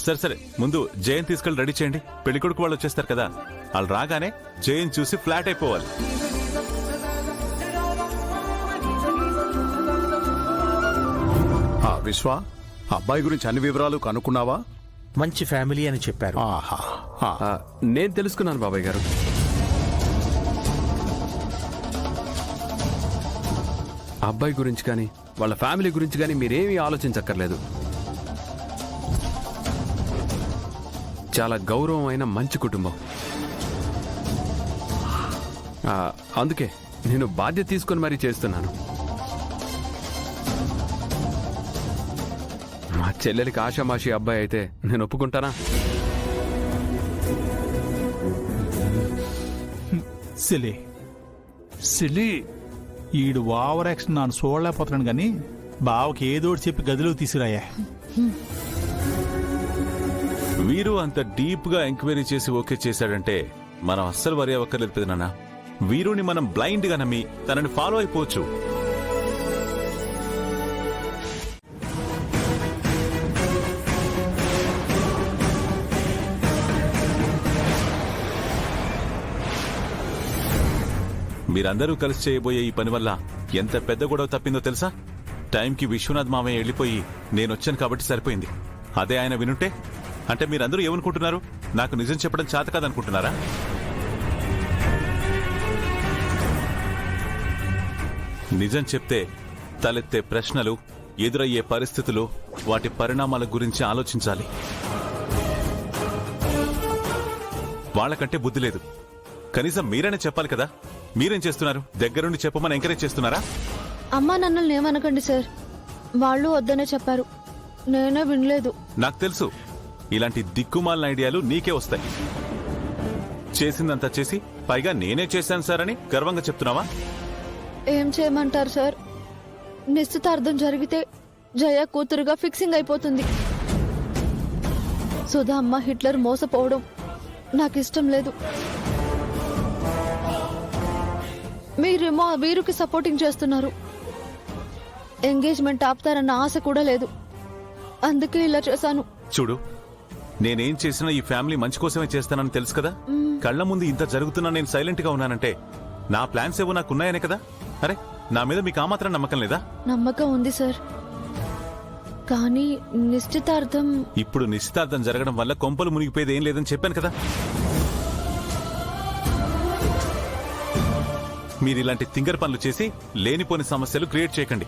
సరే సరే, ముందు జయన్ తీసుకెళ్ళి రెడీ చేయండి. పెళ్లికొడుకు వాళ్ళు వచ్చేస్తారు కదా, వాళ్ళు రాగానే జయన్ చూసి ఫ్లాట్ అయిపోవాలి. విశ్వ, అబ్బాయి గురించి అన్ని వివరాలు కనుక్కున్నావా? మంచి ఫ్యామిలీ అని చెప్పారు. నేను తెలుసుకున్నాను బాబాయ్ గారు. అబ్బాయి గురించి కానీ వాళ్ళ ఫ్యామిలీ గురించి కానీ మీరేమీ ఆలోచించక్కర్లేదు. చాలా గౌరవమైన మంచి కుటుంబం. అందుకే నేను బాధ్యత తీసుకొని మరీ చేస్తున్నాను. మా చెల్లెలికి ఆషామాషి అబ్బాయి అయితే నేను ఒప్పుకుంటానా? సిలి ఈడు ఓవర్ యాక్షన్ నాను చూడలేకపోతున్నాను గాని బావకి ఏదోటి చెప్పి గదిలోకి తీసుకురాయా. వీరు అంత డీప్ గా ఎంక్వైరీ చేసి ఓకే చేశాడంటే మనం అస్సలు వరి అవ్వక్కర్లేదు పెదనాన్న. వీరుని మనం బ్లైండ్ గా నమ్మి తనని ఫాలో అయిపోవచ్చు. మీరందరూ కలిసి చేయబోయే ఈ పని వల్ల ఎంత పెద్ద గొడవ తప్పిందో తెలుసా? టైంకి విశ్వనాథ్ మామయ్య వెళ్ళిపోయి నేనొచ్చాను కాబట్టి సరిపోయింది. అదే ఆయన వినుంటే, అంటే మీరందరూ ఏమనుకుంటున్నారు? నాకు నిజం చెప్పడం చేత కాదనుకుంటున్నారా? నిజం చెప్తే తలెత్తే ప్రశ్నలు, ఎదురయ్యే పరిస్థితులు, వాటి పరిణామాల గురించి ఆలోచించాలి. వాళ్ళకంటే బుద్ధి లేదు. కనీసం మీరైనా చెప్పాలి కదా. మీరేం చేస్తున్నారు? దగ్గరుండి చెప్పమని ఎంకరేజ్ చేస్తున్నారా? అమ్మా నన్ను ఏమనకండి సార్, వాళ్ళు వద్దనే చెప్పారు, నేనే వినలేదు. నాకు తెలుసు, ఇలాంటి దిక్కుమాలిన ఐడియాలు నీకే వస్తాయి. చేసిందంతా చేసి పైగా నేనే చేశాను సార్ అని గర్వంగా చెప్తున్నావా? ఏం చేయమంటారు సార్? నిశ్చితార్థం జరిగితే జయ కూతురుగా ఫిక్సింగ్ అయిపోతుంది. సుధా అమ్మ హిట్లర్ మోసపోవడం నాకు ఇష్టం లేదు. మీరేమో వీరుకి సపోర్టింగ్ చేస్తున్నారు. ఎంగేజ్మెంట్ ఆపుతారన్న ఆశ కూడా లేదు. అందుకే ఇలా చేశాను. చూడు, నేనేం చేసినా ఈ ఫ్యామిలీ మంచి కోసమే చేస్తానని తెలుసు కదా. కళ్ల ముందు ఇంత జరుగుతున్నా నేను సైలెంట్ గా ఉన్నానంటే నా ప్లాన్స్ ఏవో నాకున్నాయనే కదా. అరే, నా మీద మీకు ఆ మాత్రం నమ్మకం లేదా? నమ్మకం ఉంది సార్, కానీ నిశ్చితార్థం... ఇప్పుడు నిశ్చితార్థం జరగడం వల్ల కొంపలు మునిగిపోయేది ఏం లేదని చెప్పాను కదా. మీరు ఇలాంటి తింగర్ పనులు చేసి లేనిపోని సమస్యలు క్రియేట్ చేయకండి.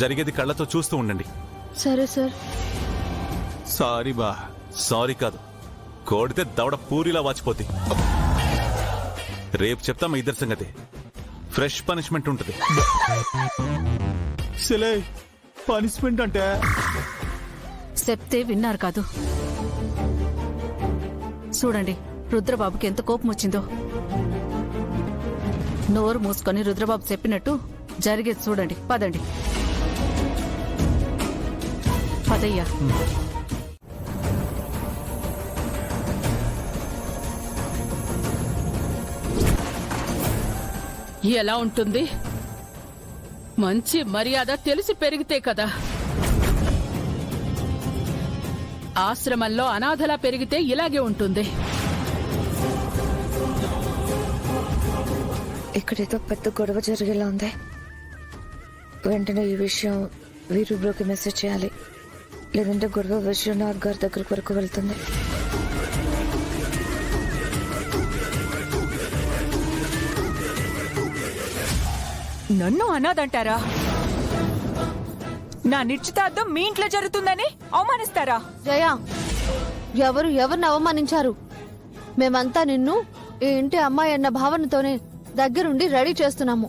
జరిగేది కళ్లతో చూస్తూ ఉండండి. సరే సార్. సారీ బా. సారీ కాదు, కోడితే దవడ పూరిలా వాచిపోతే. రేపు చెప్తా మా ఇద్దరి సంగతి. ఫ్రెష్ పనిష్మెంట్ ఉంటుంది. సిలే, పనిష్మెంట్ అంటే చెప్తే విన్నారు కాదు. చూడండి రుద్రబాబుకి ఎంత కోపం వచ్చిందో. నోరు మూసుకొని రుద్రబాబు చెప్పినట్టు జరిగేది చూడండి. పదండి, పదయ్యా. ఎలా ఉంటుంది? మంచి మర్యాద తెలిసి పెరిగితే కదా. ఆశ్రమంలో అనాథలా పెరిగితే ఇలాగే ఉంటుంది. ఇక్కడేదో పెద్ద గొడవ జరిగేలా ఉంది. వెంటనే ఈ విషయం వీరు బ్రోకి మెసేజ్ చేయాలి, లేదంటే గొడవ విశ్వనాథ్ గారి దగ్గర వరకు వెళ్తుంది. నన్ను అనాథంటారా? నా నిశ్చితార్థం మీ ఇంట్లో జరుగుతుందని అవమానిస్తారా? జయ, ఎవరిని అవమానించారు? మేమంతా నిన్ను ఈ ఇంటి అమ్మాయి అన్న భావనతోనే దగ్గరుండి రెడీ చేస్తున్నాము.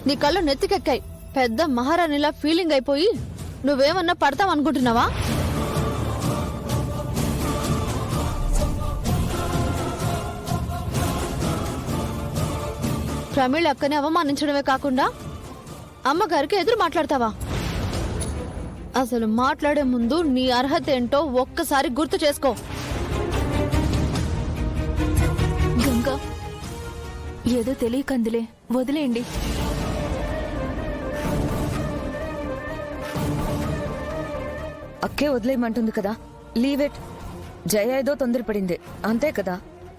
నీ కళ్ళు నెత్తికెక్కాయి. పెద్ద మహారాణిలా ఫీలింగ్ అయిపోయి నువ్వేమన్నా పడతావనుకుంటున్నావా? ప్రమీళ అక్కని అవమానించడమే కాకుండా అమ్మగారికి ఎదురు మాట్లాడతావా? అసలు మాట్లాడే ముందు నీ అర్హత ఏంటో ఒక్కసారి గుర్తు చేసుకో. గంగా, ఏదో తెలియకందులే, వదిలేయండి. అక్కే వదిలేయమంటుంది కదా, లీవ్ ఇట్. జయ ఏదో తొందరపడింది అంతే కదా.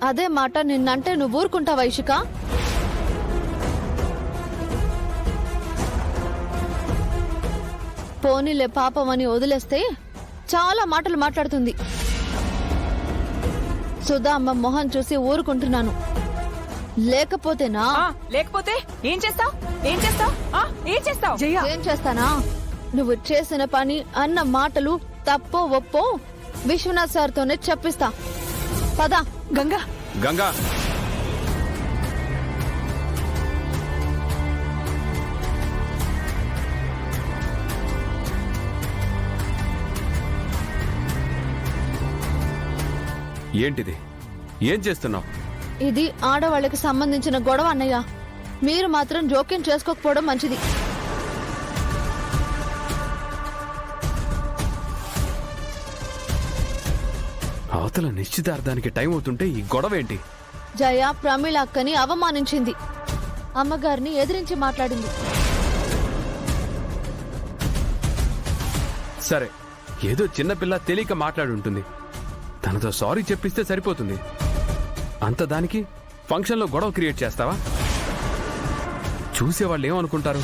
అదే మాట నిన్నంటే నువ్వు ఊరుకుంటావా ఇషిక? పోనీలే పాపం అని వదిలేస్తే చాలా మాటలు మాట్లాడుతుంది. సుధా అమ్మ మొహం చూసి ఊరుకుంటున్నాను. లేకపోతేనా లేకపోతే ఏం చేస్తావ్? ఏం చేస్తావ్? ఏం చేస్తావ్? జయ ఏం చేస్తానా? నువ్వు చేసిన పని అన్న మాటలు తప్పో ఒప్పో విశ్వనాథ్ సార్తోనే చెప్పిస్తా. పదా. గంగా గంగా ఏంటిది? ఏం చేస్తున్నావు? ఇది ఆడవాళ్ళకి సంబంధించిన గొడవ అన్నయ్య. మీరు మాత్రం జోక్యం చేసుకోకపోవడం మంచిది. అవతల నిశ్చితార్థానికి టైం అవుతుంటే ఈ గొడవ ఏంటి? జయ ప్రమీల అక్కని అవమానించింది. అమ్మగారిని ఎదిరించి మాట్లాడింది. సరే, ఏదో చిన్నపిల్ల తెలియక మాట్లాడుంటుంది. తనతో సారీ చెప్పిస్తే సరిపోతుంది. అంత దానికి ఫంక్షన్లో గొడవ క్రియేట్ చేస్తావా? చూసేవాళ్ళు ఏమనుకుంటారు?